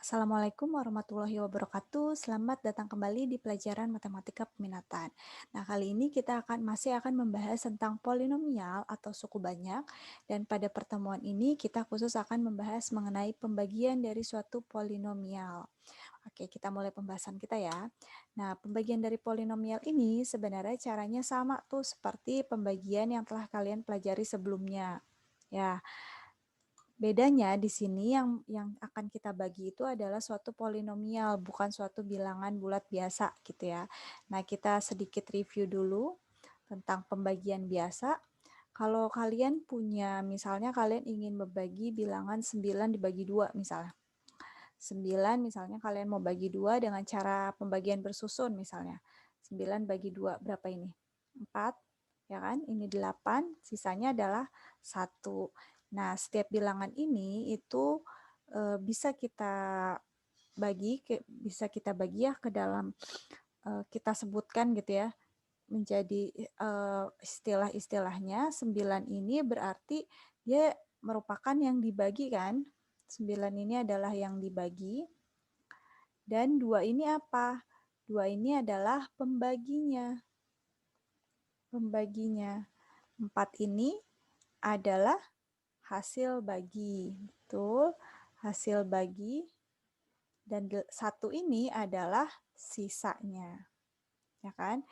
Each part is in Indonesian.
Assalamualaikum warahmatullahi wabarakatuh. Selamat datang kembali di pelajaran matematika peminatan. Nah, kali ini kita masih akan membahas tentang polinomial atau suku banyak, dan pada pertemuan ini kita khusus akan membahas mengenai pembagian dari suatu polinomial. Oke, kita mulai pembahasan kita ya. Nah, pembagian dari polinomial ini sebenarnya caranya sama tuh seperti pembagian yang telah kalian pelajari sebelumnya. Ya, bedanya di sini yang akan kita bagi itu adalah suatu polinomial, bukan suatu bilangan bulat biasa gitu ya. Nah, kita sedikit review dulu tentang pembagian biasa. Kalau kalian punya, misalnya kalian ingin membagi bilangan 9 dibagi 2 misalnya. 9 misalnya kalian mau bagi 2 dengan cara pembagian bersusun misalnya. 9 bagi 2 berapa ini? 4, ya kan? Ini 8, sisanya adalah 1. Nah, setiap bilangan ini itu bisa kita bagi ya ke dalam kita sebutkan gitu ya menjadi istilah-istilahnya. 9 ini berarti dia merupakan yang dibagi kan? 9 ini adalah yang dibagi. Dan 2 ini apa? 2 ini adalah pembaginya. Pembaginya. 4 ini adalah hasil bagi. Betul, hasil bagi. Dan 1 ini adalah sisanya. Ya kan?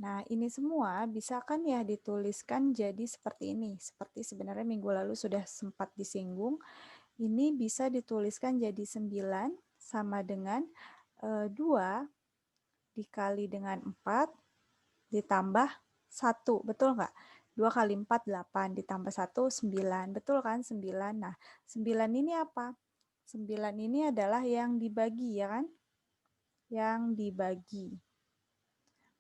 Nah, ini semua bisa kan ya dituliskan jadi seperti ini. Seperti sebenarnya minggu lalu sudah sempat disinggung. Ini bisa dituliskan jadi 9 sama dengan 2 dikali dengan 4 ditambah 1. Betul nggak? 2 kali 4, 8. Ditambah 1, 9. Betul kan? 9. Nah, 9 ini apa? 9 ini adalah yang dibagi, ya kan? Yang dibagi.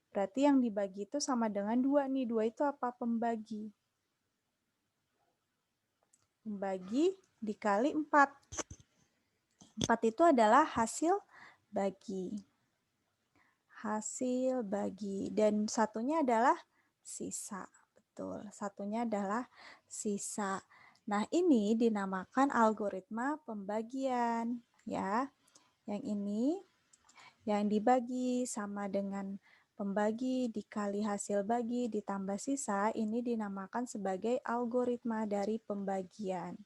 Berarti yang dibagi itu sama dengan 2 nih. 2 itu apa? Pembagi. Pembagi dikali 4. 4 itu adalah hasil bagi. Hasil bagi. Dan satunya adalah sisa. Betul, satunya adalah sisa. Nah, ini dinamakan algoritma pembagian. Ya, yang ini yang dibagi sama dengan pembagi dikali hasil bagi ditambah sisa, ini dinamakan sebagai algoritma dari pembagian.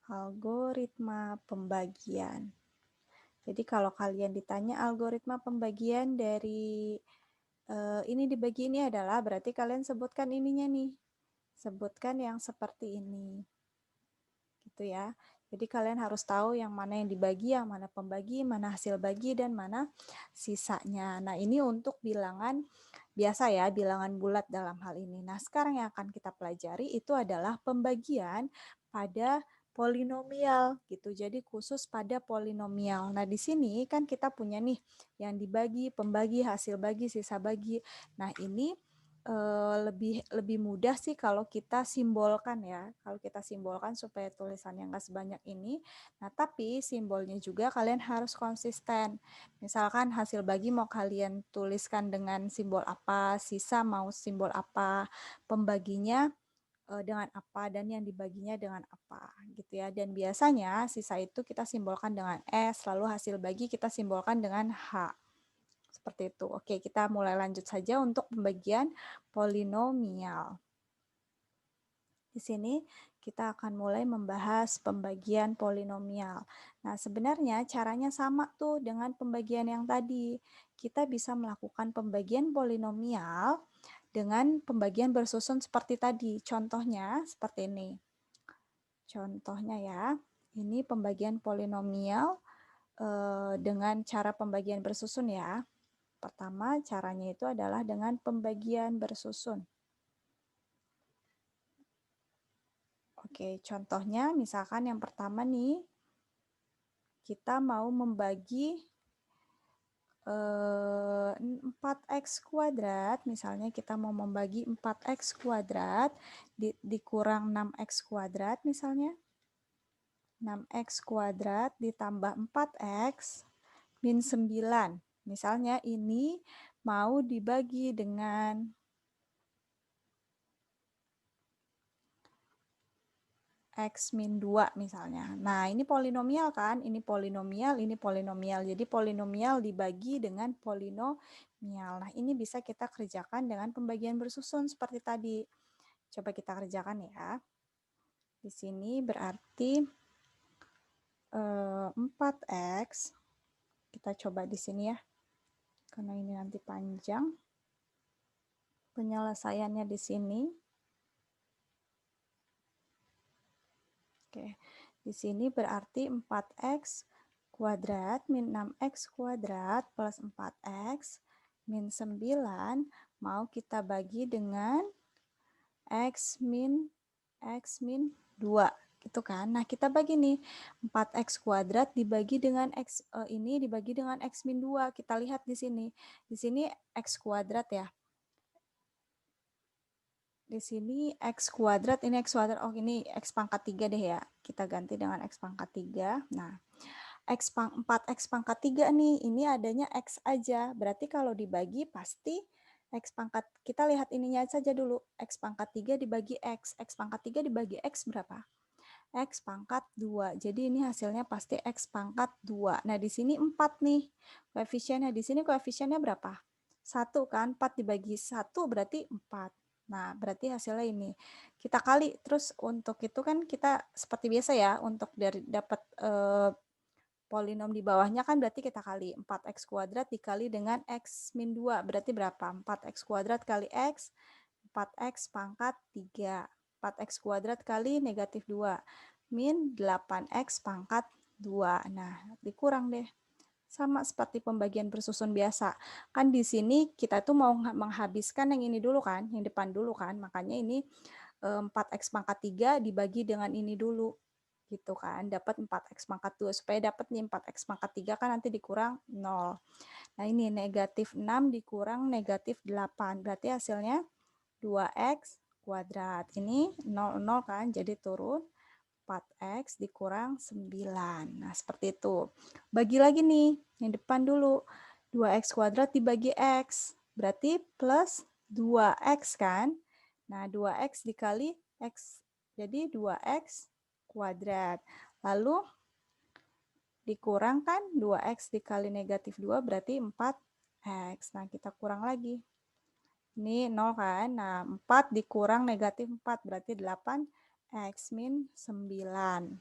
Algoritma pembagian. Jadi kalau kalian ditanya algoritma pembagian dari ini dibagi ini adalah, berarti kalian sebutkan ininya nih. Sebutkan yang seperti ini. Gitu ya. Jadi kalian harus tahu yang mana yang dibagi, yang mana pembagi, mana hasil bagi, dan mana sisanya. Nah, ini untuk bilangan biasa ya, bilangan bulat dalam hal ini. Nah, sekarang yang akan kita pelajari itu adalah pembagian pada polinomial gitu. Jadi khusus pada polinomial. Nah, di sini kan kita punya nih yang dibagi, pembagi, hasil bagi, sisa bagi. Nah, ini lebih mudah sih kalau kita simbolkan ya. Kalau kita simbolkan supaya tulisannya nggak sebanyak ini. Nah, tapi simbolnya juga kalian harus konsisten. Misalkan hasil bagi mau kalian tuliskan dengan simbol apa, sisa mau simbol apa, pembaginya dengan apa, dan yang dibaginya dengan apa gitu ya. Dan biasanya sisa itu kita simbolkan dengan S, lalu hasil bagi kita simbolkan dengan H. Seperti itu. Oke, kita mulai lanjut saja untuk pembagian polinomial. Di sini kita akan mulai membahas pembagian polinomial. Nah, sebenarnya caranya sama tuh dengan pembagian yang tadi. Kita bisa melakukan pembagian polinomial dengan pembagian bersusun seperti tadi. Contohnya seperti ini. Contohnya ya, ini pembagian polinomial dengan cara pembagian bersusun ya. Pertama, caranya itu adalah dengan pembagian bersusun. Oke, contohnya misalkan yang pertama nih, kita mau membagi 4x kuadrat, misalnya kita mau membagi 4x kuadrat dikurang 6x kuadrat misalnya. 6x kuadrat ditambah 4x min 9. Misalnya ini mau dibagi dengan X min 2 misalnya. Nah, ini polinomial kan? Ini polinomial, ini polinomial. Jadi polinomial dibagi dengan polinomial. Nah, ini bisa kita kerjakan dengan pembagian bersusun seperti tadi. Coba kita kerjakan ya. Di sini berarti 4X. Kita coba di sini ya. Karena ini nanti panjang. Penyelesaiannya di sini. Oke, di sini berarti 4x kuadrat min 6x kuadrat plus 4x min 9 mau kita bagi dengan x min 2 gitu kan. Nah, kita bagi nih 4x kuadrat dibagi dengan x ini dibagi dengan x min 2. Kita lihat di sini. Di sini x kuadrat ya. Di sini x kuadrat, ini x kuadrat, oh ini x pangkat 3 deh ya. Kita ganti dengan x pangkat 3. Nah, 4x pangkat 3 nih, ini adanya x aja. Berarti kalau dibagi pasti x pangkat, kita lihat ininya saja dulu. X pangkat 3 dibagi x pangkat 3 dibagi x berapa? X pangkat 2. Jadi ini hasilnya pasti x pangkat 2. Nah, di sini 4 nih koefisiennya. Di sini koefisiennya berapa? 1 kan, 4 dibagi 1 berarti 4. Nah, berarti hasilnya ini. Kita kali, terus untuk itu kan kita seperti biasa ya, untuk dari dapat polinom di bawahnya kan berarti kita kali. 4x kuadrat dikali dengan x min 2, berarti berapa? 4x kuadrat kali x, 4x pangkat 3. 4x kuadrat kali negatif 2, min 8x pangkat 2. Nah, dikurang deh. Sama seperti pembagian bersusun biasa. Kan di sini kita tuh mau menghabiskan yang ini dulu kan, yang depan dulu kan. Makanya ini 4x pangkat 3 dibagi dengan ini dulu. Gitu kan, dapat 4x pangkat 2. Supaya dapat nih 4x pangkat 3 kan nanti dikurang 0. Nah ini negatif 6 dikurang negatif 8. Berarti hasilnya 2x kuadrat. Ini 0, 0 kan, jadi turun 4x dikurang 9. Nah, seperti itu. Bagi lagi nih, yang depan dulu. 2x kuadrat dibagi x. Berarti plus 2x kan. Nah, 2x dikali x. Jadi 2x kuadrat. Lalu dikurangkan 2x dikali negatif 2 berarti 4x. Nah, kita kurang lagi. Ini 0 kan. Nah, 4 dikurang negatif 4 berarti 8 x min 9.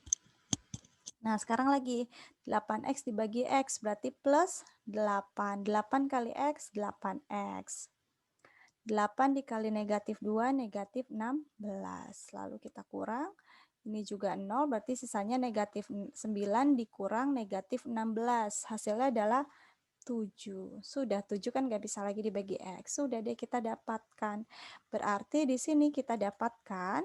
Nah, sekarang lagi 8x dibagi x berarti plus 8. 8 kali x, 8x. 8 dikali negatif 2, negatif 16. Lalu kita kurang. Ini juga 0, berarti sisanya negatif 9 dikurang negatif 16. Hasilnya adalah 7. Sudah, 7 kan nggak bisa lagi dibagi x. Sudah deh kita dapatkan. Berarti di sini kita dapatkan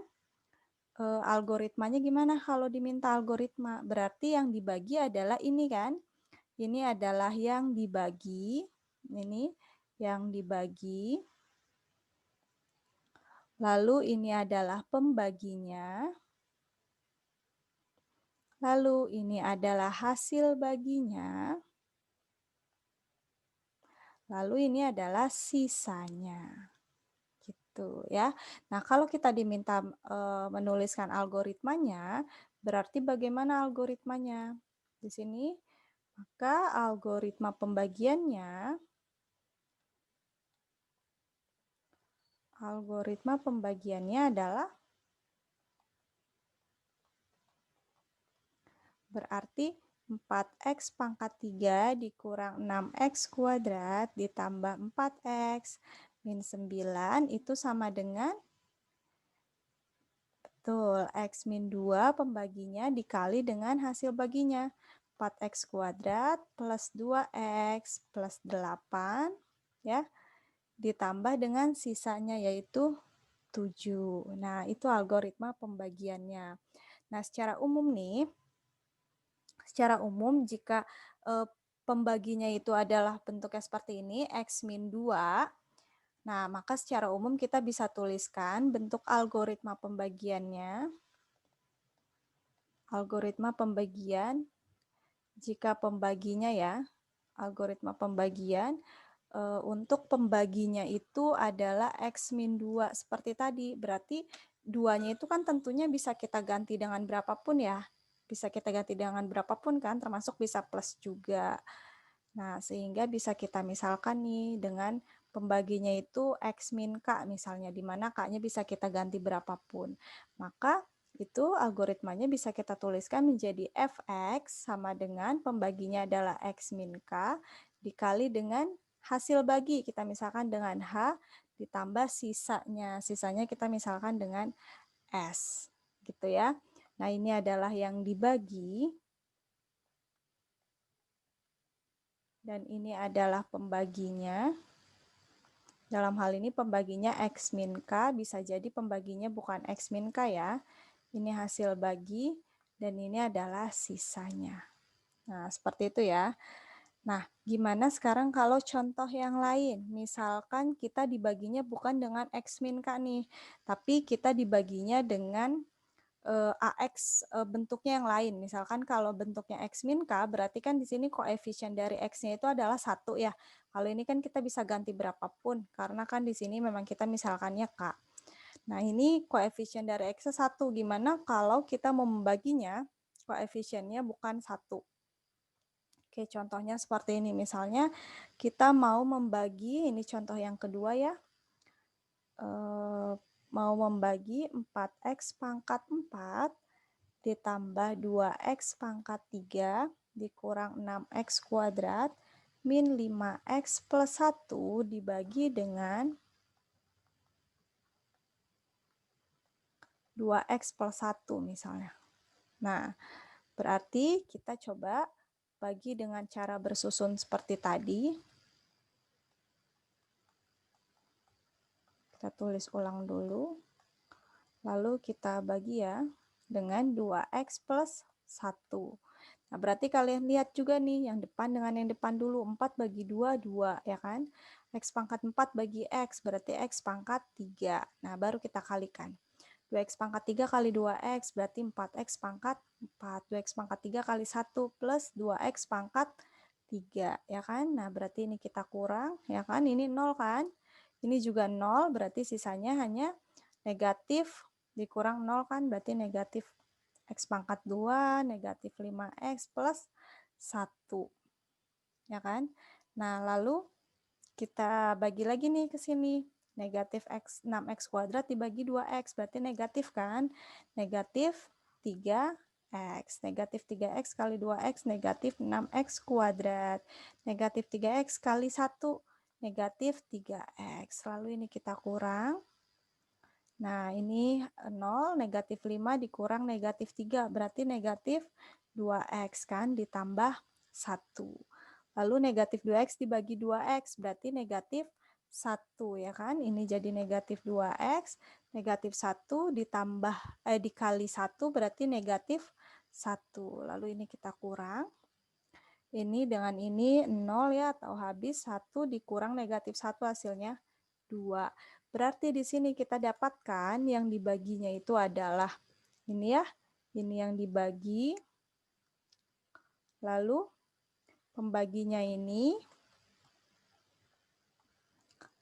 algoritmanya gimana kalau diminta algoritma? Berarti yang dibagi adalah ini kan? Ini adalah yang dibagi. Ini yang dibagi. Lalu ini adalah pembaginya. Lalu ini adalah hasil baginya. Lalu ini adalah sisanya. Gitu ya. Nah, kalau kita diminta menuliskan algoritmanya, berarti bagaimana algoritmanya? Di sini, maka algoritma pembagiannya adalah berarti 4x pangkat 3 dikurang 6x kuadrat ditambah 4x min 9 itu sama dengan betul, x min 2 pembaginya dikali dengan hasil baginya. 4x kuadrat plus 2x plus 8 ya, ditambah dengan sisanya yaitu 7. Nah, itu algoritma pembagiannya. Nah, secara umum jika pembaginya itu adalah bentuknya seperti ini, x min 2, nah, maka secara umum kita bisa tuliskan bentuk algoritma pembagiannya. Algoritma pembagian, jika pembaginya ya, algoritma pembagian untuk pembaginya itu adalah x min 2 seperti tadi. Berarti 2-nya itu kan tentunya bisa kita ganti dengan berapapun ya. Bisa kita ganti dengan berapapun kan, termasuk bisa plus juga. Nah, sehingga bisa kita misalkan nih dengan pembaginya itu X min K misalnya, di mana K-nya bisa kita ganti berapapun. Maka itu algoritmanya bisa kita tuliskan menjadi Fx sama dengan pembaginya adalah X min K dikali dengan hasil bagi. Kita misalkan dengan H ditambah sisanya. Sisanya kita misalkan dengan S. Gitu ya. Nah, ini adalah yang dibagi. Dan ini adalah pembaginya. Dalam hal ini pembaginya X min K, bisa jadi pembaginya bukan X min K ya. Ini hasil bagi, dan ini adalah sisanya. Nah, seperti itu ya. Nah, gimana sekarang kalau contoh yang lain? Misalkan kita dibaginya bukan dengan X min K nih, tapi kita dibaginya dengan AX bentuknya yang lain. Misalkan kalau bentuknya X min K, berarti kan di sini koefisien dari X-nya itu adalah 1 ya. Kalau ini kan kita bisa ganti berapapun, karena kan di sini memang kita misalkannya K. Nah, ini koefisien dari X-nya 1. Gimana kalau kita mau membaginya, koefisiennya bukan 1. Oke, contohnya seperti ini. Misalnya kita mau membagi, ini contoh yang kedua ya, mau membagi 4X pangkat 4 ditambah 2X pangkat 3 dikurang 6X kuadrat min 5X plus 1 dibagi dengan 2X plus 1 misalnya. Nah, berarti kita coba bagi dengan cara bersusun seperti tadi. Kita tulis ulang dulu. Lalu kita bagi ya dengan 2X plus 1. Nah, berarti kalian lihat juga nih yang depan dengan yang depan dulu. 4 bagi 2, 2 ya kan. X pangkat 4 bagi X, berarti X pangkat 3. Nah, baru kita kalikan. 2X pangkat 3 kali 2X, berarti 4X pangkat 4. 2X pangkat 3 kali 1 plus 2X pangkat 3, ya kan. Nah, berarti ini kita kurang, ya kan. Ini 0 kan. Ini juga 0, berarti sisanya hanya negatif dikurang 0 kan, berarti negatif X pangkat 2, negatif 5X plus 1. Ya kan? Nah, lalu kita bagi lagi nih ke sini. Negatif X, 6X kuadrat dibagi 2X, berarti negatif kan? Negatif 3X. Negatif 3X kali 2X, negatif 6X kuadrat. Negatif 3X kali 1, negatif 3X. Lalu ini kita kurang. Nah, ini 0, negatif 5 dikurang negatif 3, berarti negatif 2X kan, ditambah 1. Lalu negatif 2X dibagi 2X, berarti negatif 1 ya kan, ini jadi negatif 2X, negatif 1 ditambah, dikali 1 berarti negatif 1. Lalu ini kita kurang. Ini dengan ini 0 ya, atau habis 1 dikurang negatif 1 hasilnya 2. Berarti di sini kita dapatkan yang dibaginya itu adalah ini ya, ini yang dibagi. Lalu pembaginya ini.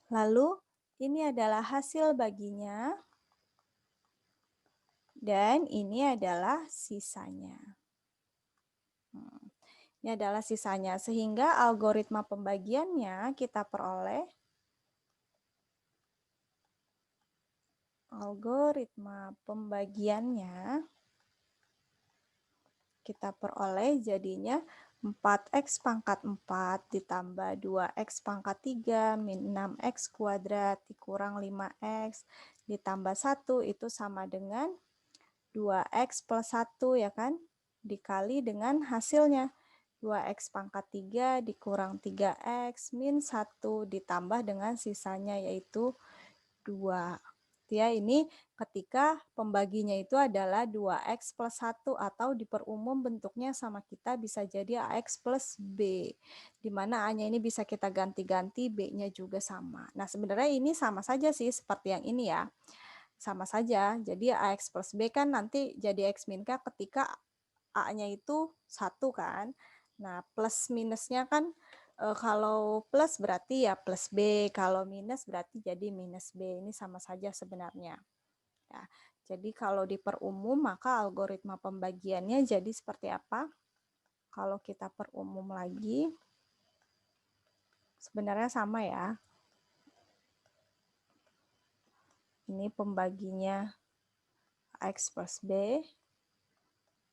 Lalu ini adalah hasil baginya. Dan ini adalah sisanya. Ini adalah sisanya. Sehingga algoritma pembagiannya kita peroleh. Algoritma pembagiannya kita peroleh jadinya 4X pangkat 4 ditambah 2X pangkat 3 min 6X kuadrat dikurang 5X ditambah 1 itu sama dengan 2X plus 1 ya kan, dikali dengan hasilnya 2X pangkat 3 dikurang 3X min 1 ditambah dengan sisanya yaitu 2. Ya, ini ketika pembaginya itu adalah 2X plus 1 atau diperumum bentuknya sama kita bisa jadi AX plus B. Di mana A-nya ini bisa kita ganti-ganti, B-nya juga sama. Nah, sebenarnya ini sama saja sih seperti yang ini ya. Sama saja. Jadi AX plus B kan nanti jadi X min K ketika A-nya itu 1 kan. Nah, plus minusnya kan kalau plus berarti ya plus B, kalau minus berarti jadi minus B. Ini sama saja sebenarnya. Ya. Jadi kalau diperumum maka algoritma pembagiannya jadi seperti apa? Kalau kita perumum lagi, sebenarnya sama ya. Ini pembaginya X plus B.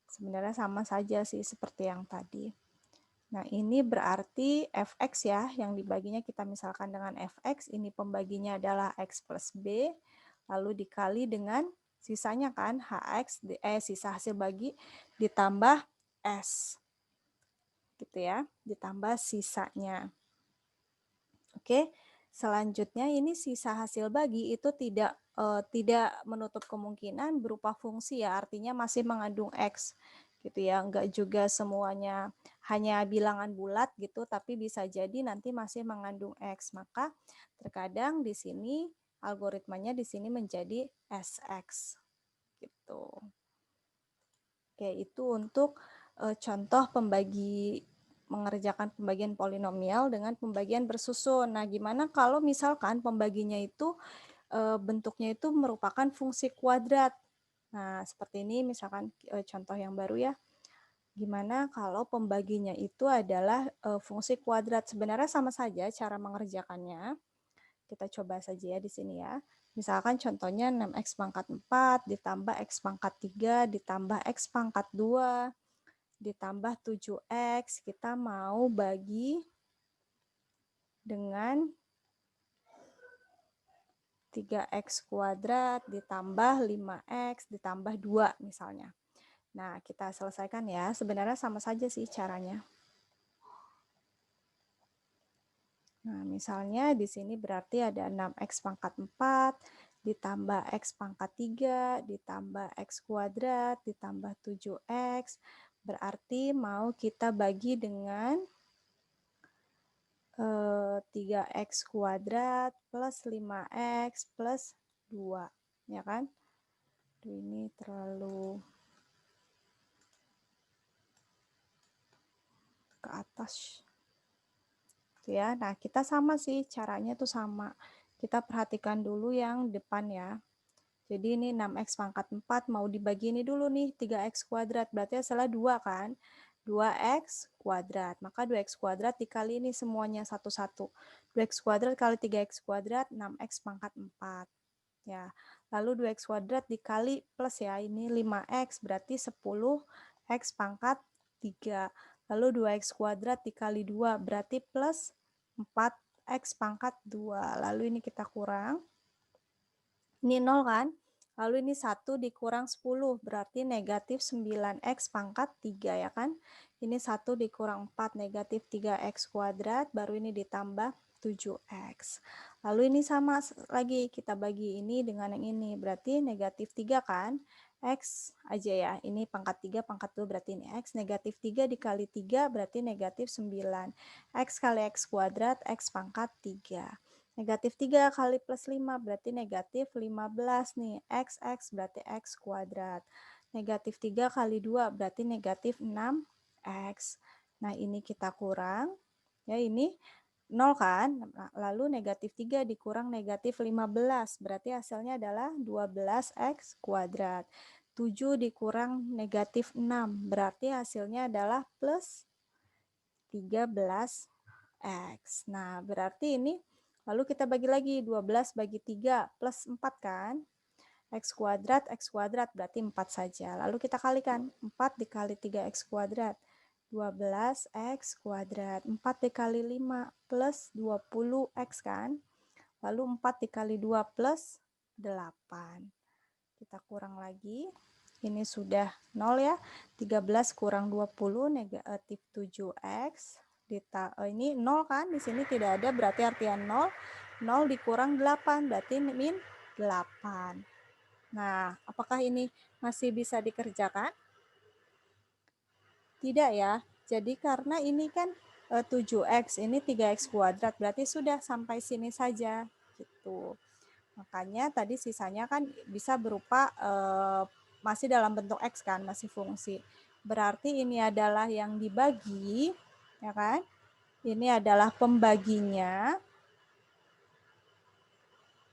Sebenarnya sama saja sih seperti yang tadi. Nah, ini berarti fx ya, yang dibaginya kita misalkan dengan fx, ini pembaginya adalah x plus b, lalu dikali dengan sisanya kan, hx, sisa hasil bagi, ditambah s, gitu ya, ditambah sisanya. Oke, selanjutnya ini sisa hasil bagi itu tidak menutup kemungkinan berupa fungsi ya, artinya masih mengandung x gitu ya, enggak juga semuanya hanya bilangan bulat gitu, tapi bisa jadi nanti masih mengandung x. Maka terkadang di sini algoritmanya di sini menjadi sx gitu. Oke, itu untuk contoh mengerjakan pembagian polinomial dengan pembagian bersusun. Nah, gimana kalau misalkan pembaginya itu bentuknya itu merupakan fungsi kuadrat. Nah, seperti ini misalkan contoh yang baru ya. Gimana kalau pembaginya itu adalah fungsi kuadrat? Sebenarnya sama saja cara mengerjakannya. Kita coba saja ya di sini ya. Misalkan contohnya 6x pangkat 4 ditambah x pangkat 3 ditambah x pangkat 2 ditambah 7x, kita mau bagi dengan 3x kuadrat ditambah 5x ditambah 2 misalnya. Nah, kita selesaikan ya. Sebenarnya sama saja sih caranya. Nah, misalnya di sini berarti ada 6x pangkat 4 ditambah x pangkat 3 ditambah x kuadrat ditambah 7x. Berarti mau kita bagi dengan 3x kuadrat plus 5x plus 2, ya kan? Ini terlalu ke atas. Ya, nah kita sama sih, caranya tuh sama. Kita perhatikan dulu yang depan ya. Jadi ini 6x pangkat 4 mau dibagi ini dulu nih, 3x kuadrat. Berarti hasilnya 2 kan? 2x kuadrat. Maka 2x kuadrat dikali ini semuanya satu-satu. 2x kuadrat kali 3x kuadrat, 6x pangkat 4. Ya, lalu 2x kuadrat dikali plus ya, ini 5x berarti 10x pangkat 3. Lalu 2x kuadrat dikali 2 berarti plus 4x pangkat 2. Lalu ini kita kurang. Ini 0 kan? Lalu ini 1 dikurang 10, berarti negatif 9x pangkat 3 ya kan? Ini 1 dikurang 4, negatif 3x kuadrat, baru ini ditambah 7x. Lalu ini sama lagi, kita bagi ini dengan yang ini, berarti negatif 3 kan? X aja ya, ini pangkat 3, pangkat 2 berarti ini X, negatif 3 dikali 3 berarti negatif 9. X kali X kuadrat, X pangkat 3. Negatif 3 kali plus 5 berarti negatif 15 nih. X berarti X kuadrat. Negatif 3 kali 2 berarti negatif 6X. Nah ini kita kurang. Ya ini 0 kan. Lalu negatif 3 dikurang negatif 15. Berarti hasilnya adalah 12X kuadrat. 7 dikurang negatif 6. Berarti hasilnya adalah plus 13X. Nah berarti ini lalu kita bagi lagi, 12 bagi 3 plus 4 kan? X kuadrat berarti 4 saja. Lalu kita kalikan, 4 dikali 3x kuadrat, 12x kuadrat. 4 dikali 5 plus 20x kan? Lalu 4 dikali 2 plus 8. Kita kurang lagi. Ini sudah 0 ya. 13 kurang 20 negatif 7x. Ini 0 kan, di sini tidak ada, berarti artinya 0. 0 dikurang 8 berarti min 8. Nah, apakah ini masih bisa dikerjakan? Tidak ya. Jadi karena ini kan 7x, ini 3x kuadrat, berarti sudah sampai sini saja gitu. Makanya tadi sisanya kan bisa berupa masih dalam bentuk X kan, masih fungsi. Berarti ini adalah yang dibagi, ya kan? Ini adalah pembaginya.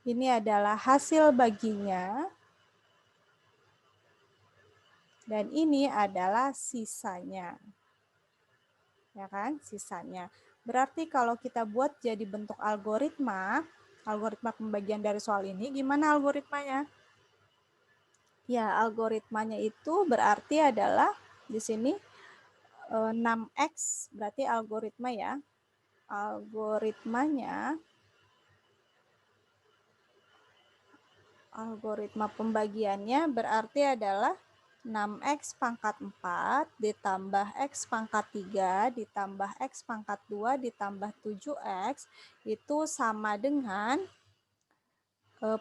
Ini adalah hasil baginya. Dan ini adalah sisanya. Ya kan? Sisanya. Berarti kalau kita buat jadi bentuk algoritma pembagian dari soal ini, gimana algoritmanya? Ya, algoritmanya itu berarti adalah di sini 6X, berarti algoritma ya. Algoritma pembagiannya berarti adalah 6X pangkat 4 ditambah X pangkat 3 ditambah X pangkat 2 ditambah 7X itu sama dengan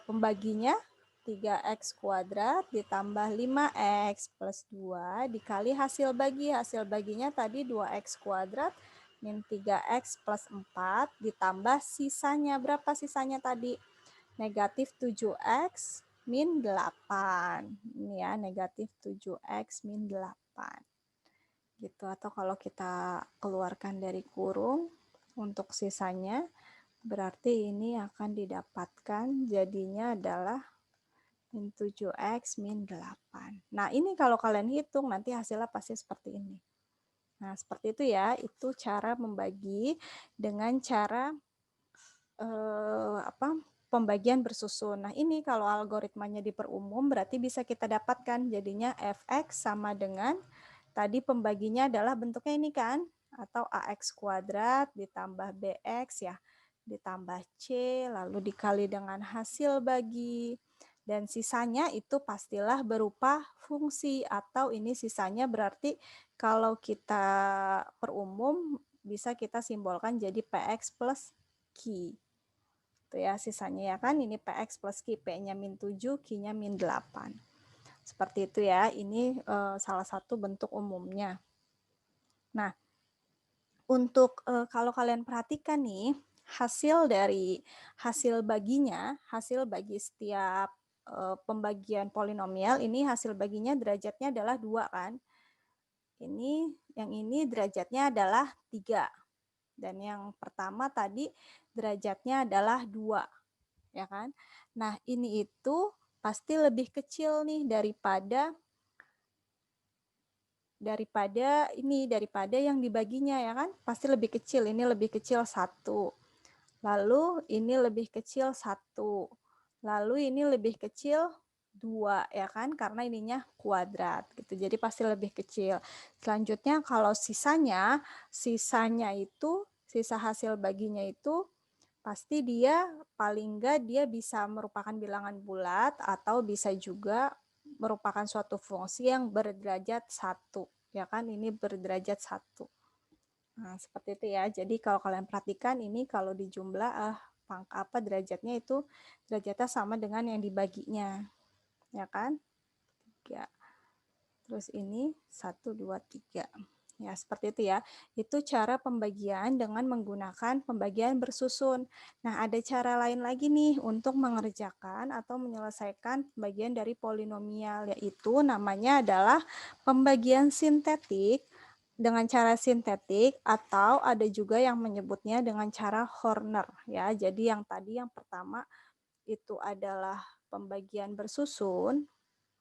pembaginya 3X kuadrat ditambah 5X plus 2 dikali hasil bagi. Hasil baginya tadi 2X kuadrat min 3X plus 4 ditambah sisanya. Berapa sisanya tadi? Negatif 7X min 8. Ini ya, negatif 7X min 8. Gitu. Atau kalau kita keluarkan dari kurung untuk sisanya, berarti ini akan didapatkan jadinya adalah min 7X min 8. Nah, ini kalau kalian hitung nanti hasilnya pasti seperti ini. Nah, seperti itu ya, itu cara membagi dengan cara pembagian bersusun. Nah, ini kalau algoritmanya diperumum berarti bisa kita dapatkan jadinya Fx sama dengan tadi pembaginya adalah bentuknya ini kan, atau AX kuadrat ditambah BX ya, ditambah C, lalu dikali dengan hasil bagi, dan sisanya itu pastilah berupa fungsi, atau ini sisanya berarti kalau kita perumum bisa kita simbolkan jadi PX plus Q. Itu ya sisanya ya kan, ini PX plus Q, P-nya min 7, Q-nya min 8. Seperti itu ya, ini salah satu bentuk umumnya. Nah, untuk kalau kalian perhatikan nih, hasil baginya, hasil bagi setiap pembagian polinomial, ini hasil baginya derajatnya adalah 2 kan. Yang ini derajatnya adalah 3. Dan yang pertama tadi derajatnya adalah 2. Ya kan? Nah, ini itu pasti lebih kecil nih daripada yang dibaginya ya kan, pasti lebih kecil. Ini lebih kecil 1, lalu ini lebih kecil 1, lalu ini lebih kecil 2 ya kan, karena ininya kuadrat gitu, jadi pasti lebih kecil. Selanjutnya kalau sisanya itu sisa hasil baginya itu pasti dia paling enggak dia bisa merupakan bilangan bulat atau bisa juga merupakan suatu fungsi yang berderajat 1. Ya kan, ini berderajat 1. Nah, seperti itu ya. Jadi kalau kalian perhatikan ini kalau dijumlah derajatnya itu derajatnya sama dengan yang dibaginya. Ya kan? 3. Terus ini 1, 2, 3. Ya, seperti itu ya. Itu cara pembagian dengan menggunakan pembagian bersusun. Nah, ada cara lain lagi nih untuk mengerjakan atau menyelesaikan pembagian dari polinomial, yaitu namanya adalah pembagian sintetik dengan cara sintetik, atau ada juga yang menyebutnya dengan cara Horner ya. Jadi yang tadi yang pertama itu adalah pembagian bersusun.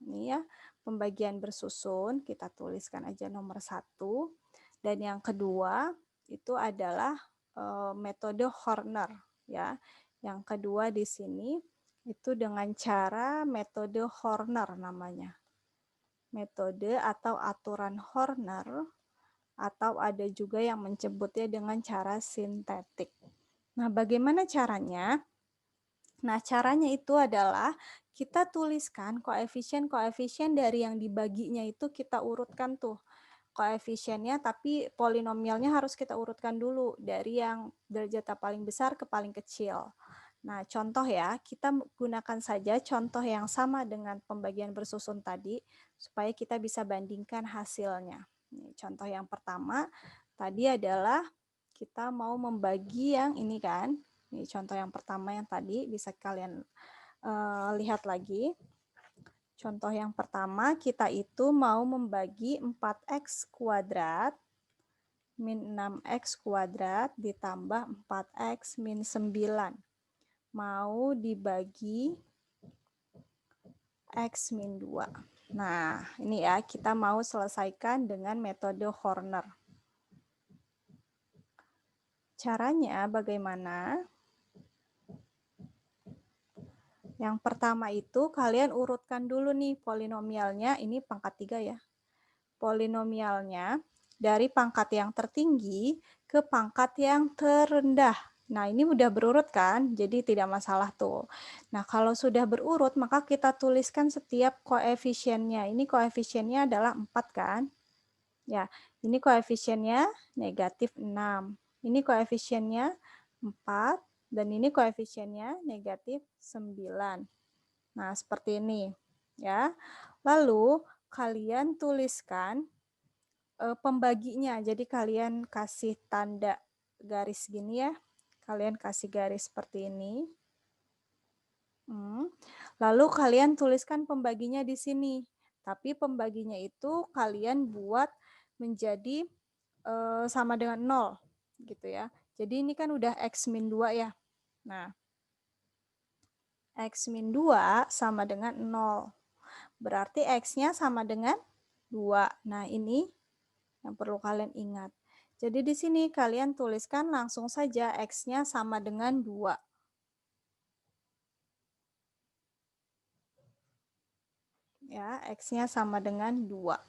Ini ya, pembagian bersusun, kita tuliskan aja nomor 1. Dan yang kedua itu adalah metode Horner ya. Yang kedua di sini itu dengan cara metode Horner namanya. Metode atau aturan Horner, atau ada juga yang menyebutnya dengan cara sintetik. Nah, bagaimana caranya? Nah, caranya itu adalah kita tuliskan koefisien-koefisien dari yang dibaginya itu kita urutkan tuh koefisiennya, tapi polinomialnya harus kita urutkan dulu dari yang derajatnya paling besar ke paling kecil. Nah, contoh ya, kita gunakan saja contoh yang sama dengan pembagian bersusun tadi supaya kita bisa bandingkan hasilnya. Ini contoh yang pertama tadi adalah kita mau membagi yang ini kan. Ini contoh yang pertama yang tadi bisa kalian lihat lagi. Contoh yang pertama, kita itu mau membagi 4x kuadrat min 6x kuadrat ditambah 4x min 9. Mau dibagi x min 2. Nah, ini ya, kita mau selesaikan dengan metode Horner. Caranya bagaimana? Yang pertama itu kalian urutkan dulu nih polinomialnya, ini pangkat 3 ya. Polinomialnya dari pangkat yang tertinggi ke pangkat yang terendah. Nah, ini udah berurut kan, jadi tidak masalah tuh. Nah, kalau sudah berurut, maka kita tuliskan setiap koefisiennya. Ini koefisiennya adalah 4 kan? Ya, ini koefisiennya negatif 6. Ini koefisiennya 4, dan ini koefisiennya negatif 9. Nah, seperti ini. Ya. Lalu, kalian tuliskan pembaginya. Jadi, kalian kasih tanda garis gini ya. Kalian kasih garis seperti ini. Lalu, kalian tuliskan pembaginya di sini. Tapi pembaginya itu kalian buat menjadi sama dengan 0 gitu ya. Jadi ini kan udah X min 2 ya. Nah, X min 2 sama dengan 0. Berarti X-nya sama dengan 2. Nah, ini yang perlu kalian ingat. Jadi di sini kalian tuliskan langsung saja X-nya sama dengan 2. Ya, X-nya sama dengan 2.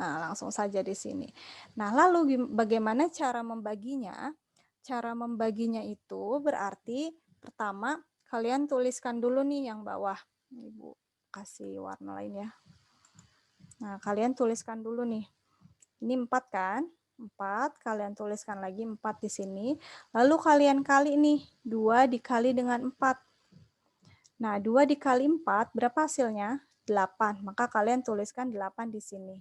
Nah, langsung saja di sini. Nah, lalu bagaimana cara membaginya? Cara membaginya itu berarti pertama kalian tuliskan dulu nih yang bawah. Ibu kasih warna lain ya. Nah, kalian tuliskan dulu nih. Ini 4 kan? 4, kalian tuliskan lagi 4 di sini. Lalu kalian kali nih, 2 dikali dengan 4. Nah, 2 dikali 4, berapa hasilnya? 8. Maka kalian tuliskan 8 di sini.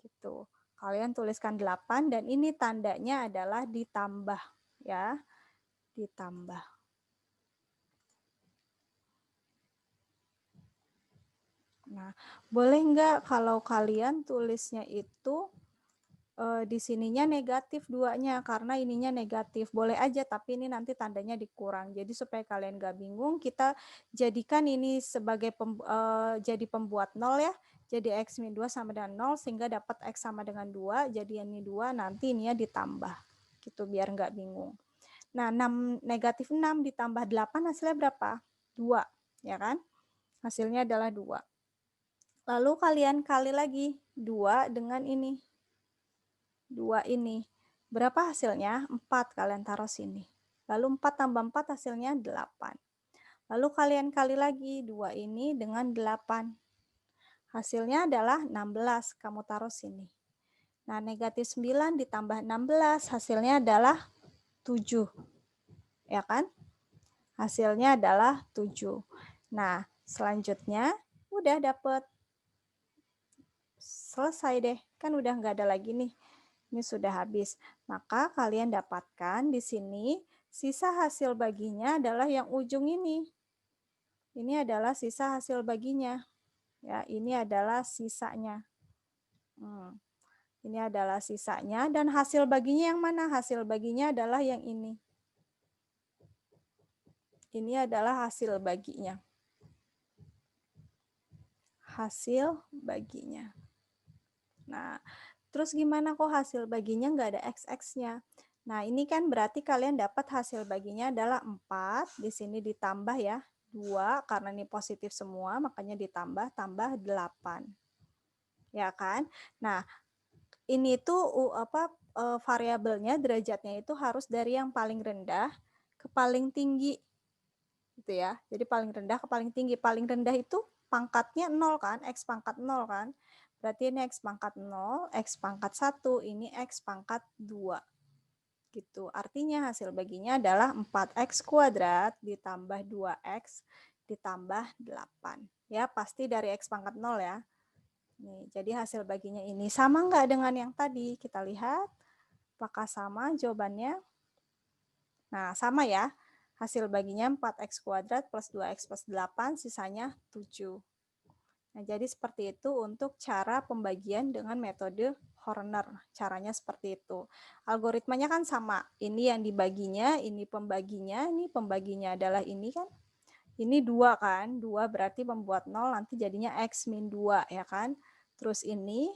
Gitu. Kalian tuliskan 8 dan ini tandanya adalah ditambah ya. Ditambah. Nah, boleh nggak kalau kalian tulisnya itu di sininya negatif 2-nya karena ininya negatif. Boleh aja tapi ini nanti tandanya dikurang. Jadi supaya kalian nggak bingung, kita jadikan ini sebagai jadi pembuat 0 ya. Jadi X min 2 sama dengan 0 sehingga dapat X sama dengan 2. Jadi ini 2 nanti ininya ditambah. Gitu biar nggak bingung. Nah, negatif 6 ditambah 8 hasilnya berapa? 2, ya kan? Hasilnya adalah 2. Lalu kalian kali lagi 2 dengan ini. 2 ini. Berapa hasilnya? 4 kalian taruh sini. Lalu 4 tambah 4 hasilnya 8. Lalu kalian kali lagi 2 ini dengan 8. Hasilnya adalah 16. Kamu taruh sini. Nah, negatif 9 ditambah 16 hasilnya adalah 7. Ya kan? Hasilnya adalah 7. Nah, selanjutnya udah dapet. Selesai deh. Kan udah nggak ada lagi nih. Ini sudah habis. Maka kalian dapatkan di sini sisa hasil baginya adalah yang ujung ini. Ini adalah sisa hasil baginya. Ya, ini adalah sisanya. Ini adalah sisanya dan hasil baginya yang mana? Hasil baginya adalah yang ini. Ini adalah hasil baginya. Hasil baginya. Nah, terus gimana kok hasil baginya nggak ada XX-nya? Nah, ini kan berarti kalian dapat hasil baginya adalah 4, di sini ditambah ya, 2, karena ini positif semua, makanya ditambah, tambah 8. Ya kan? Nah, ini tuh variabelnya, derajatnya itu harus dari yang paling rendah ke paling tinggi. Gitu ya. Jadi paling rendah ke paling tinggi. Paling rendah itu pangkatnya 0 kan, X pangkat 0 kan. Berarti ini X pangkat 0, X pangkat 1, ini X pangkat 2. Gitu. Artinya hasil baginya adalah 4X kuadrat ditambah 2X ditambah 8. Ya, pasti dari X pangkat 0 ya. Nih, jadi hasil baginya ini sama nggak dengan yang tadi? Kita lihat apakah sama jawabannya. Nah, sama ya. Hasil baginya 4X kuadrat plus 2X plus 8, sisanya 7. Nah, jadi seperti itu untuk cara pembagian dengan metode Horner. Caranya seperti itu. Algoritmanya kan sama. Ini yang dibaginya, ini pembaginya adalah ini kan. Ini 2 kan, 2 berarti membuat 0 nanti jadinya X min 2 ya kan. Terus ini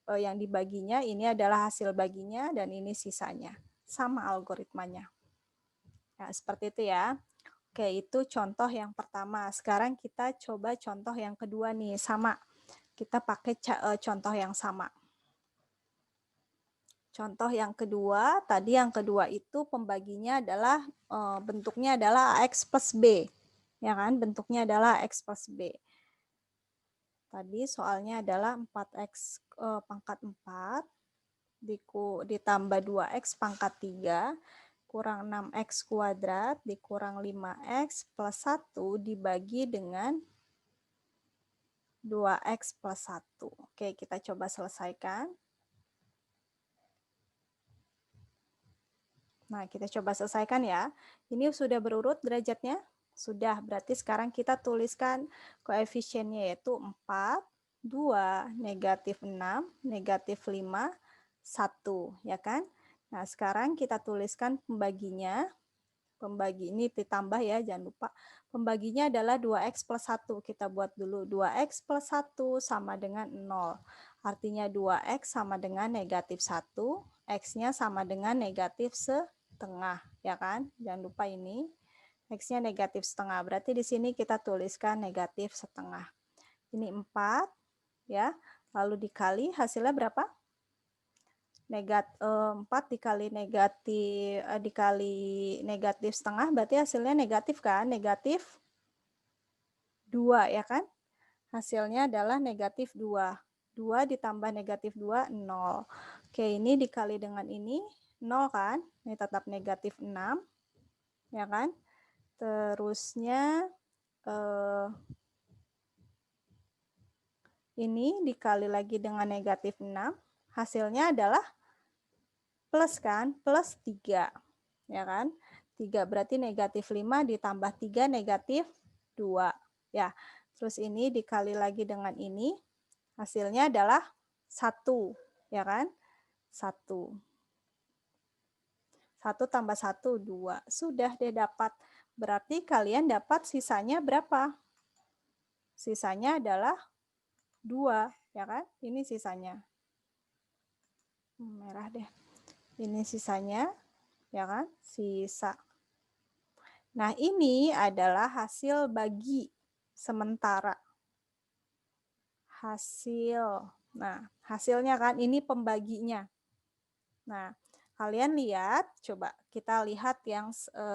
yang dibaginya ini adalah hasil baginya dan ini sisanya. Sama algoritmanya. Nah, seperti itu ya. Oke, itu contoh yang pertama. Sekarang kita coba contoh yang kedua nih, sama. Kita pakai contoh yang sama. Contoh yang kedua, tadi yang kedua itu pembaginya adalah bentuknya adalah AX plus B. Ya kan? Bentuknya adalah X plus B. Tadi soalnya adalah 4X pangkat 4 ditambah 2X pangkat 3 kurang 6X kuadrat dikurang 5X plus 1 dibagi dengan 2X plus 1. Oke, kita coba selesaikan. Nah, kita coba selesaikan ya. Ini sudah berurut derajatnya? Sudah, berarti sekarang kita tuliskan koefisiennya yaitu 4, 2, negatif 6, negatif 5, 1, ya kan? Nah, sekarang kita tuliskan pembaginya. Pembagi ini ditambah ya, jangan lupa. Pembaginya adalah 2X plus 1. Kita buat dulu. 2X plus 1 sama dengan 0. Artinya 2X sama dengan negatif 1. X-nya sama dengan negatif setengah, ya kan? Jangan lupa ini. X-nya negatif setengah. Berarti di sini kita tuliskan negatif setengah. Ini 4, ya. Lalu dikali, hasilnya berapa? 4 dikali negatif setengah berarti hasilnya negatif kan? Negatif 2 ya kan? Hasilnya adalah negatif 2. 2 ditambah negatif 2, 0. Oke, ini dikali dengan ini 0 kan? Ini tetap negatif 6 ya kan? Terusnya ini dikali lagi dengan negatif 6. Hasilnya adalah plus kan, plus 3, ya kan? 3 berarti negatif 5 ditambah 3 negatif 2, ya. Terus ini dikali lagi dengan ini, hasilnya adalah 1, ya kan? 1. 1 tambah 1, 2. Sudah deh dapat. Berarti kalian dapat sisanya berapa? Sisanya adalah 2, ya kan? Ini sisanya. Merah deh. Ini sisanya, ya kan? Sisa. Nah, ini adalah hasil bagi sementara. Nah, hasilnya kan ini pembaginya. Nah, kalian lihat, coba kita lihat yang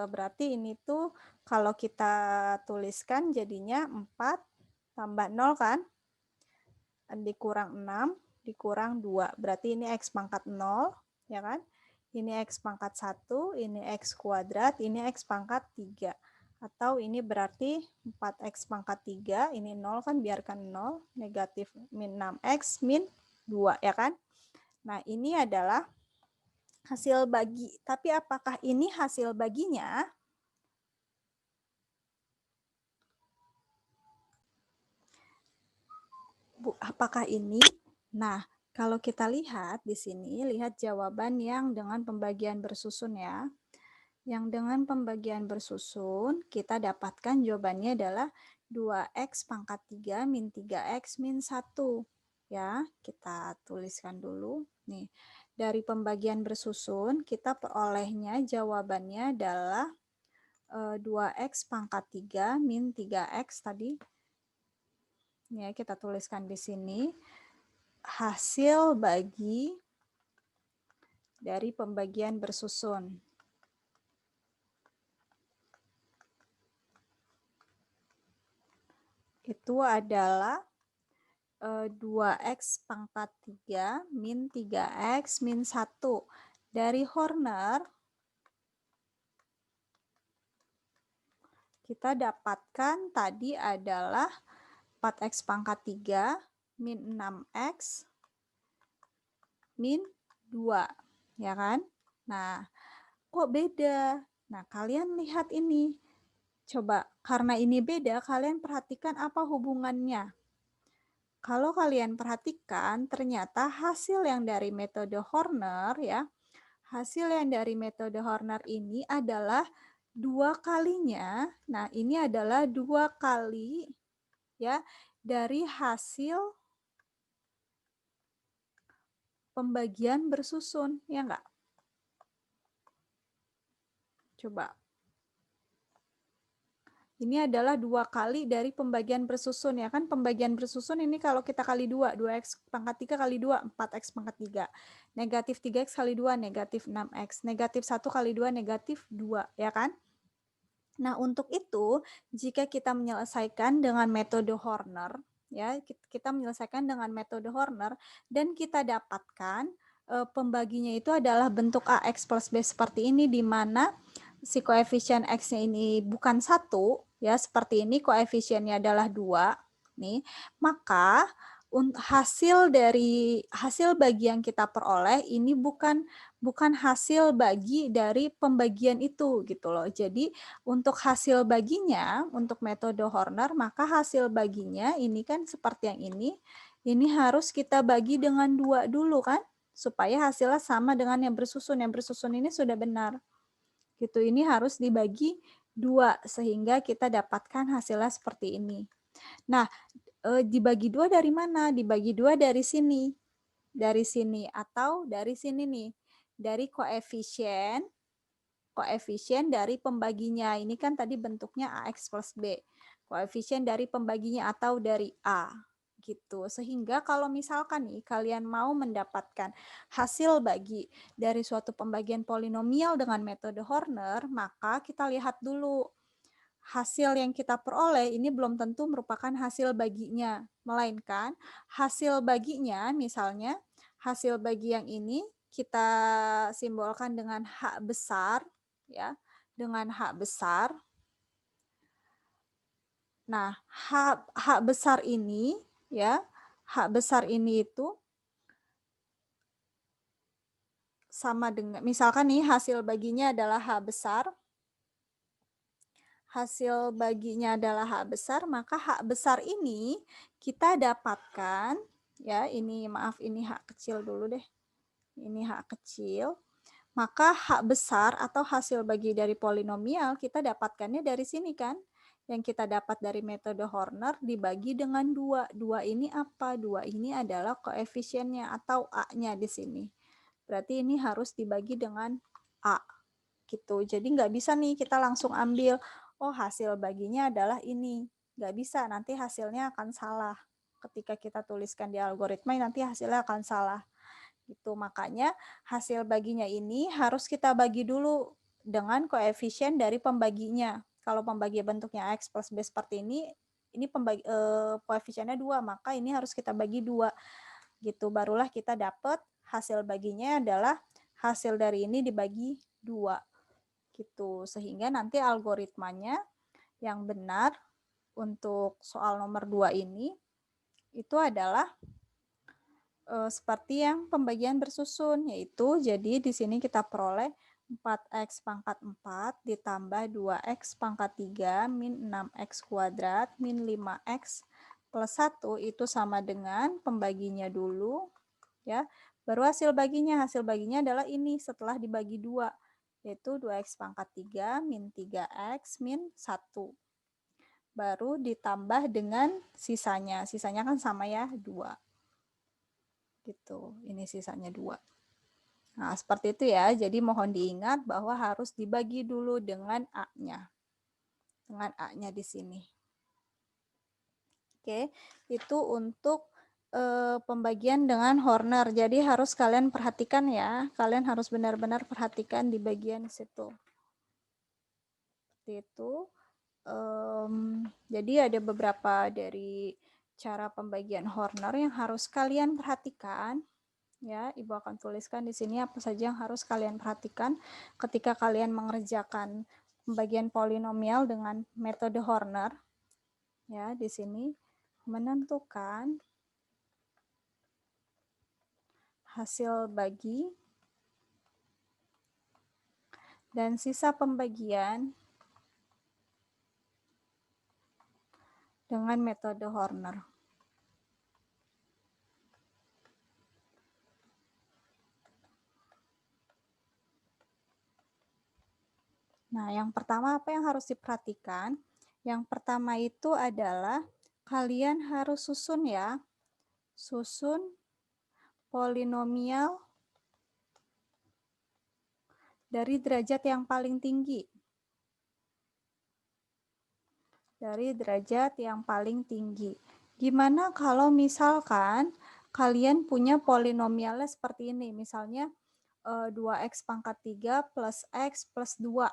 berarti ini tuh kalau kita tuliskan jadinya 4 tambah 0 kan? Dikurang 6, dikurang 2. Berarti ini X pangkat 0, ya kan? Ini X pangkat 1, ini X kuadrat, ini X pangkat 3. Atau ini berarti 4X pangkat 3, ini 0 kan, biarkan 0, negatif min 6X min 2, ya kan? Nah, ini adalah hasil bagi. Tapi apakah ini hasil baginya? Apakah ini? Nah, kalau kita lihat di sini, lihat jawaban yang dengan pembagian bersusun ya. Yang dengan pembagian bersusun, kita dapatkan jawabannya adalah 2X pangkat 3 min 3X min 1. Ya, kita tuliskan dulu. Nih, dari pembagian bersusun, kita perolehnya jawabannya adalah 2X pangkat 3 min 3X tadi. Ya, kita tuliskan di sini. Hasil bagi dari pembagian bersusun. Itu adalah 2X pangkat 3 min 3X min 1. Dari Horner, kita dapatkan tadi adalah 4X pangkat 3 min 6X min 2, ya kan? Nah, kok beda? Nah, kalian lihat ini. Coba, karena ini beda, kalian perhatikan apa hubungannya. Kalau kalian perhatikan, ternyata hasil yang dari metode Horner ya, hasil yang dari metode Horner ini adalah 2 kalinya, nah ini adalah 2 kali ya dari hasil pembagian bersusun, ya enggak? Coba. Ini adalah 2 kali dari pembagian bersusun, ya kan? Pembagian bersusun ini kalau kita kali 2, 2x pangkat 3 kali 2, 4x pangkat 3. Negatif 3x kali 2, negatif 6x. Negatif 1 kali 2, negatif 2, ya kan? Nah, untuk itu, jika kita menyelesaikan dengan metode Horner, ya, kita menyelesaikan dengan metode Horner, dan kita dapatkan pembaginya itu adalah bentuk AX plus B seperti ini, di mana si koefisien X-nya ini bukan 1, ya, seperti ini, koefisiennya adalah 2, nih, maka hasil bagi yang kita peroleh ini bukan hasil bagi dari pembagian itu, gitu loh. Jadi untuk hasil baginya, untuk metode Horner, maka hasil baginya ini kan seperti yang ini harus kita bagi dengan 2 dulu kan, supaya hasilnya sama dengan yang bersusun. Yang bersusun ini sudah benar. Gitu, ini harus dibagi 2 sehingga kita dapatkan hasilnya seperti ini. Nah, dibagi 2 dari mana? Dibagi 2 dari sini. Dari sini atau dari sini nih. Dari koefisien dari pembaginya. Ini kan tadi bentuknya AX plus B. Koefisien dari pembaginya atau dari A. Gitu. Sehingga kalau misalkan nih kalian mau mendapatkan hasil bagi dari suatu pembagian polinomial dengan metode Horner, maka kita lihat dulu hasil yang kita peroleh ini belum tentu merupakan hasil baginya, melainkan hasil baginya, misalnya hasil bagi yang ini kita simbolkan dengan H besar, ya, dengan H besar. Nah, H besar ini, ya, H besar ini itu sama dengan, misalkan nih hasil baginya adalah H besar, hasil baginya adalah H besar, maka H besar ini kita dapatkan, ya, ini maaf, ini H kecil dulu deh. Ini H kecil. Maka H besar atau hasil bagi dari polinomial kita dapatkannya dari sini kan. Yang kita dapat dari metode Horner dibagi dengan 2. 2 ini apa? 2 ini adalah koefisiennya atau A-nya di sini. Berarti ini harus dibagi dengan A. Gitu. Jadi nggak bisa nih kita langsung ambil, oh hasil baginya adalah ini. Nggak bisa, nanti hasilnya akan salah. Ketika kita tuliskan di algoritma nanti hasilnya akan salah. Gitu. Makanya hasil baginya ini harus kita bagi dulu dengan koefisien dari pembaginya. Kalau pembagi bentuknya X plus B seperti ini koefisiennya 2, maka ini harus kita bagi 2. Gitu. Barulah kita dapat hasil baginya adalah hasil dari ini dibagi 2. Gitu, sehingga nanti algoritmanya yang benar untuk soal nomor 2 ini itu adalah seperti yang pembagian bersusun, yaitu jadi di sini kita peroleh 4x pangkat 4 ditambah 2x pangkat 3 min 6x kuadrat min 5x plus 1 itu sama dengan pembaginya dulu, ya. Baru hasil baginya adalah ini setelah dibagi 2, yaitu 2x pangkat 3 min 3x min 1. Baru ditambah dengan sisanya. Sisanya kan sama ya, 2. Gitu, ini sisanya 2. Nah, seperti itu ya. Jadi mohon diingat bahwa harus dibagi dulu dengan A-nya. Dengan A-nya di sini. Oke, itu untuk pembagian dengan Horner. Jadi harus kalian perhatikan ya. Kalian harus benar-benar perhatikan di bagian situ. Seperti itu. Jadi ada beberapa dari cara pembagian Horner yang harus kalian perhatikan. Ya, Ibu akan tuliskan di sini apa saja yang harus kalian perhatikan ketika kalian mengerjakan pembagian polinomial dengan metode Horner. Ya, di sini menentukan hasil bagi dan sisa pembagian dengan metode Horner. Nah, yang pertama apa yang harus diperhatikan? Yang pertama itu adalah kalian harus susun ya, susun polinomial dari derajat yang paling tinggi. Dari derajat yang paling tinggi. Gimana kalau misalkan kalian punya polinomialnya seperti ini, misalnya 2x pangkat 3 plus x plus 2.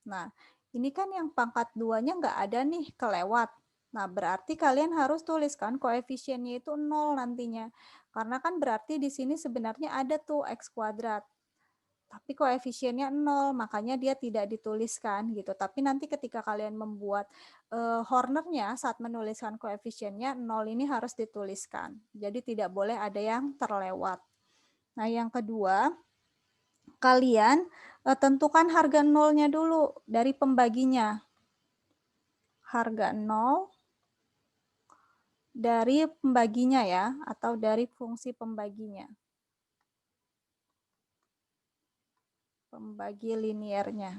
Nah, ini kan yang pangkat 2-nya nggak ada nih, kelewat. Nah, berarti kalian harus tuliskan koefisiennya itu 0 nantinya. Karena kan berarti di sini sebenarnya ada tuh x kuadrat. Tapi koefisiennya 0, makanya dia tidak dituliskan gitu. Tapi nanti ketika kalian membuat Hornernya saat menuliskan koefisiennya 0 ini harus dituliskan. Jadi tidak boleh ada yang terlewat. Nah, yang kedua, kalian tentukan harga nolnya dulu dari pembaginya. Harga 0 dari pembaginya ya, atau dari fungsi pembaginya. Pembagi linearnya.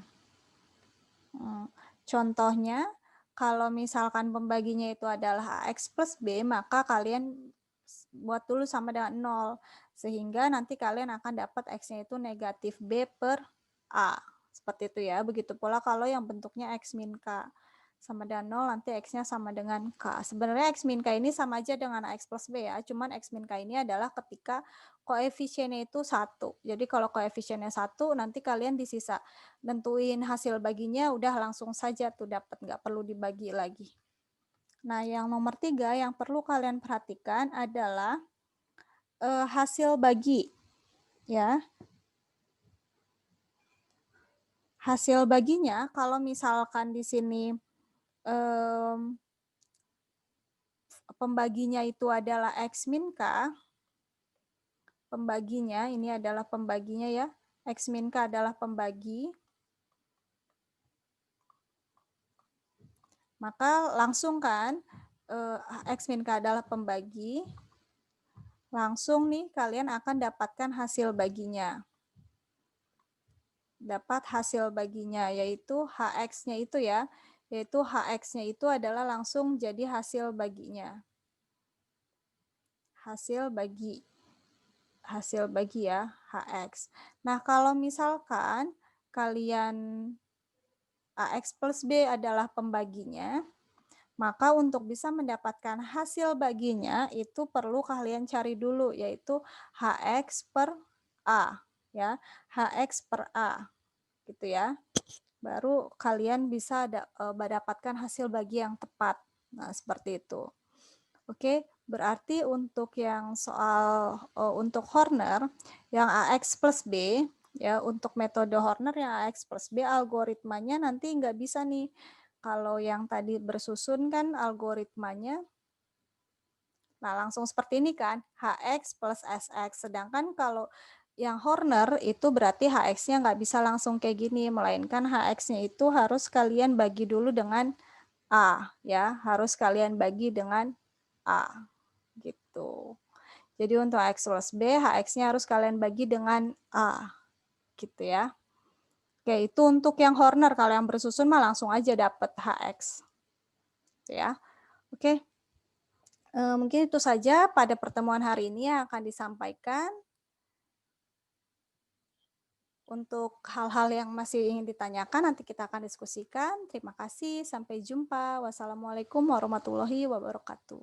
Contohnya, kalau misalkan pembaginya itu adalah AX plus B, maka kalian buat dulu sama dengan 0. Sehingga nanti kalian akan dapat X-nya itu negatif B per A. Seperti itu ya. Begitu pula kalau yang bentuknya X min K. Sama dengan 0, nanti X-nya sama dengan K. Sebenarnya X min K ini sama aja dengan AX plus B ya. Cuman X min K ini adalah ketika koefisiennya itu 1. Jadi kalau koefisiennya 1, nanti kalian di sisa nentuin hasil baginya udah langsung saja tuh dapat, nggak perlu dibagi lagi. Nah, yang nomor 3 yang perlu kalian perhatikan adalah hasil bagi ya. Hasil baginya kalau misalkan di sini pembaginya itu adalah X min K, pembaginya ini adalah pembaginya ya, X min K adalah pembagi, maka langsung kan X min K adalah pembagi, langsung nih kalian akan dapatkan hasil baginya. Dapat hasil baginya, yaitu HX-nya itu ya, yaitu HX-nya itu adalah langsung jadi hasil baginya. Hasil bagi ya, HX. Nah, kalau misalkan kalian AX plus B adalah pembaginya, maka untuk bisa mendapatkan hasil baginya itu perlu kalian cari dulu, yaitu HX per A. Ya, HX per A. Gitu ya. Baru kalian bisa mendapatkan hasil bagi yang tepat. Nah, seperti itu. Oke, berarti untuk yang soal untuk Horner yang AX plus B, ya untuk metode Horner yang AX plus B algoritmanya nanti nggak bisa nih. Kalau yang tadi bersusun kan algoritmanya, nah langsung seperti ini kan, HX plus SX. Sedangkan kalau yang Horner itu berarti HX-nya nggak bisa langsung kayak gini, melainkan HX-nya itu harus kalian bagi dulu dengan A, ya, harus kalian bagi dengan A, gitu. Jadi untuk X plus B, HX-nya harus kalian bagi dengan A, gitu ya. Oke, itu untuk yang Horner, kalau yang bersusun mah langsung aja dapat HX. Gitu ya. Oke, mungkin itu saja pada pertemuan hari ini yang akan disampaikan. Untuk hal-hal yang masih ingin ditanyakan, nanti kita akan diskusikan. Terima kasih, sampai jumpa. Wassalamualaikum warahmatullahi wabarakatuh.